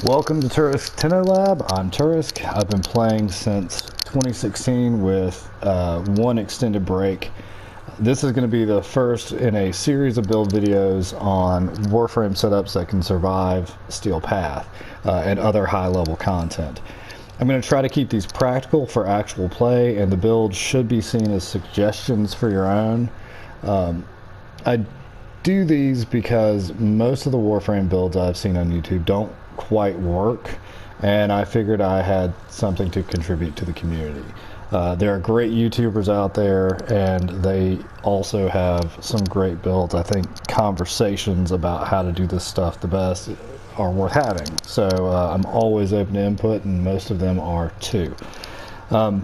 Welcome to Turrisk Tenno Lab. I'm Turrisk. I've been playing since 2016 with one extended break. This is going to be the first in a series of build videos on Warframe setups that can survive Steel Path and other high-level content. I'm going to try to keep these practical for actual play, and the builds should be seen as suggestions for your own. I do these because most of the Warframe builds I've seen on YouTube don't quite work, and I figured I had something to contribute to the community. There are great YouTubers out there, and they also have some great builds. I think conversations about how to do this stuff the best are worth having. So I'm always open to input, and most of them are too. To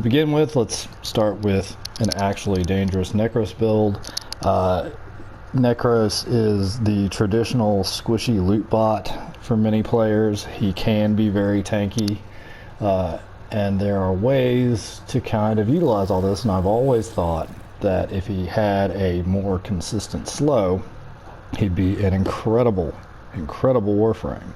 begin with, let's start with an actually dangerous Nekros build. Nekros is the traditional squishy loot bot for many players. He can be very tanky, and there are ways to kind of utilize all this, and I've always thought that if he had a more consistent slow, he'd be an incredible Warframe.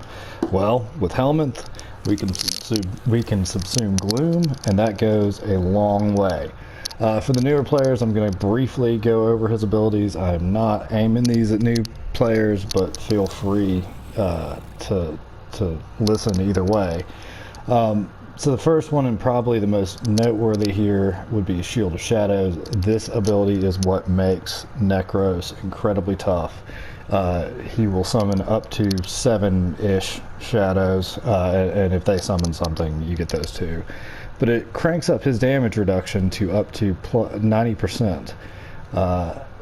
Well, with Helminth, we can subsume Gloom, and that goes a long way. For the newer players, I'm going to briefly go over his abilities. I'm not aiming these at new players, but feel free to listen either way. So the first one, and probably the most noteworthy here, would be Shield of Shadows. This ability is what makes Nekros incredibly tough. He will summon up to 7-ish shadows, and if they summon something, you get those too. But it cranks up his damage reduction to up to 90%.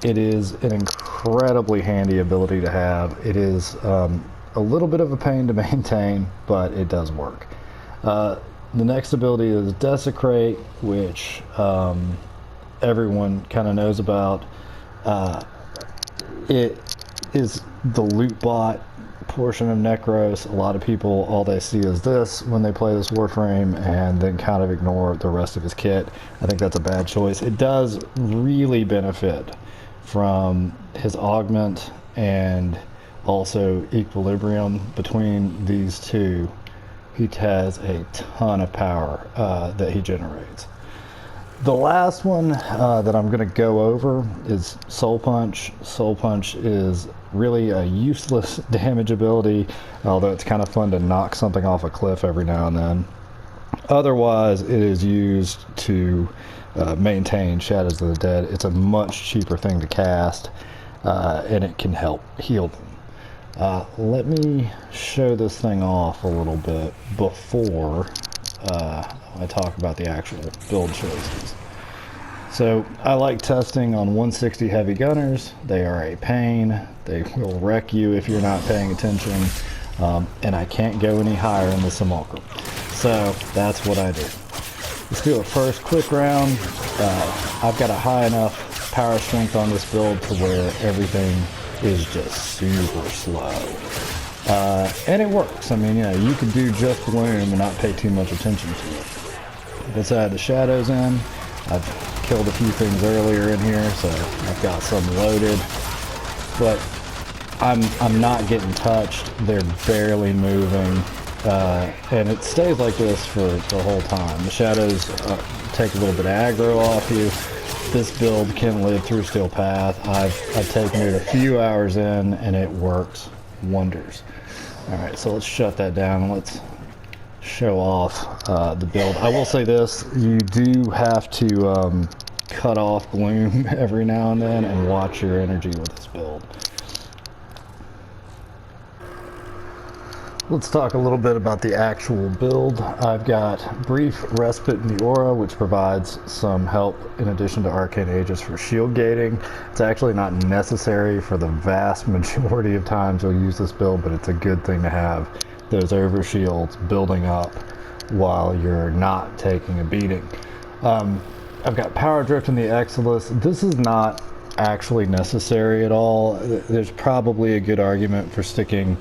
It is an incredibly handy ability to have. It is a little bit of a pain to maintain, but it does work. The next ability is Desecrate, which everyone kind of knows about. It is the loot bot portion of Nekros. A lot of people, all they see is this when they play this Warframe, and then kind of ignore the rest of his kit. I think that's a bad choice. It does really benefit from his augment and also equilibrium. Between these two, he has a ton of power that he generates. The last one that I'm going to go over is Soul Punch. Soul Punch is really a useless damage ability, although it's kind of fun to knock something off a cliff every now and then. Otherwise, it is used to maintain Shadows of the Dead. It's a much cheaper thing to cast, and it can help heal them. Let me show this thing off a little bit before I talk about the actual build choices. So I like testing on 160 heavy gunners. They are a pain. They will wreck you if you're not paying attention. And I can't go any higher in the Simulacrum. So that's what I do. Let's do a first quick round. I've got a high enough power strength on this build to where everything is just super slow. And it works. I mean, you can do just Gloom and not pay too much attention to it. Let's add the shadows in. I've killed a few things earlier in here, so I've got some loaded. But I'm not getting touched. They're barely moving. And it stays like this for the whole time. The shadows take a little bit of aggro off you. This build can live through Steel Path. I've taken it a few hours in, and it works wonders. Alright, so let's shut that down and let's show off the build. I will say this, you do have to cut off Gloom every now and then and watch your energy with this build. Let's talk a little bit about the actual build. I've got Brief Respite in the Aura, which provides some help in addition to Arcane Aegis for shield gating. It's actually not necessary for the vast majority of times you'll use this build, but it's a good thing to have those overshields building up while you're not taking a beating. I've got Power Drift in the Exilus. This is not actually necessary at all. There's probably a good argument for sticking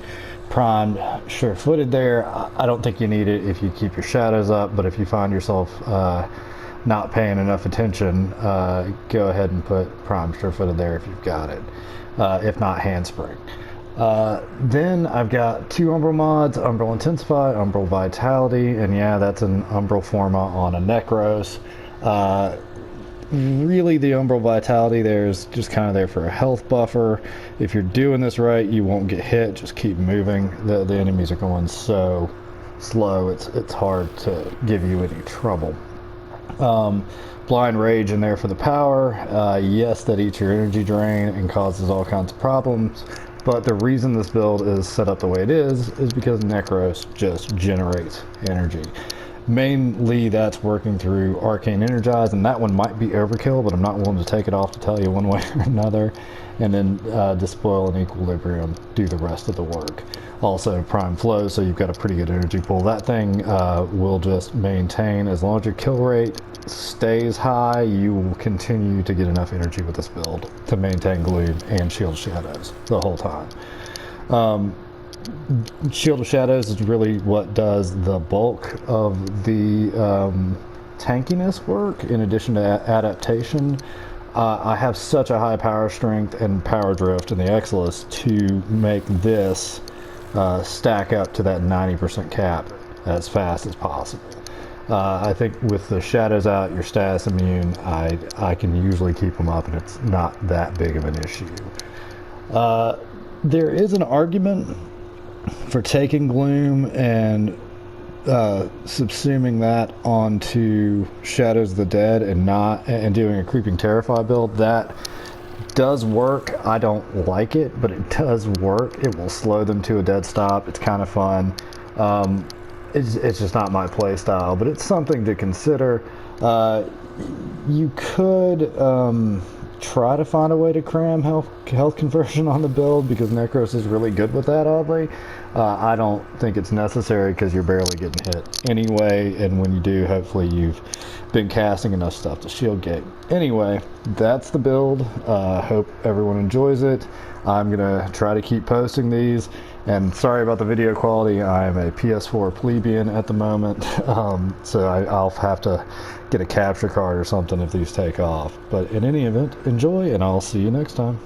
primed sure-footed there. I don't think you need it if you keep your shadows up, but if you find yourself not paying enough attention, go ahead and put primed sure-footed there if you've got it. If not, handspring. Then I've got 2 Umbral mods, Umbral Intensify, Umbral Vitality, and yeah, that's an Umbral Forma on a Nekros. Really, the Umbral Vitality there is just kind of there for a health buffer. If you're doing this right, you won't get hit. Just keep moving. The enemies are going so slow, it's hard to give you any trouble. Blind Rage in there for the power. Yes, that eats your energy drain and causes all kinds of problems. But the reason this build is set up the way it is because Nekros just generates energy. Mainly that's working through Arcane Energize, and that one might be overkill, but I'm not willing to take it off to tell you one way or another. And then Despoil and Equilibrium do the rest of the work. Also Prime Flow, so you've got a pretty good energy pool. That thing will just maintain, as long as your kill rate stays high, you will continue to get enough energy with this build to maintain Gloom and Shield of Shadows the whole time. Shield of Shadows is really what does the bulk of the tankiness work, in addition to adaptation. I have such a high power strength and power drift in the Exilus to make this stack up to that 90% cap as fast as possible. I think with the shadows out, your status immune, I can usually keep them up, and it's not that big of an issue. There is an argument for taking Gloom and subsuming that onto Shadows of the Dead and doing a creeping Terrify build. That does work. I don't like it, but it does work. It will slow them to a dead stop. It's kind of fun. It's just not my play style, but it's something to consider. You could try to find a way to cram health conversion on the build, because Nekros is really good with that, oddly. I don't think it's necessary because you're barely getting hit anyway, and when you do, hopefully you've been casting enough stuff to shield gate. Anyway, that's the build. Hope everyone enjoys it. I'm gonna try to keep posting these, and sorry about the video quality. I'm a PS4 plebeian at the moment, so I'll have to get a capture card or something if these take off. But in any event, enjoy, and I'll see you next time.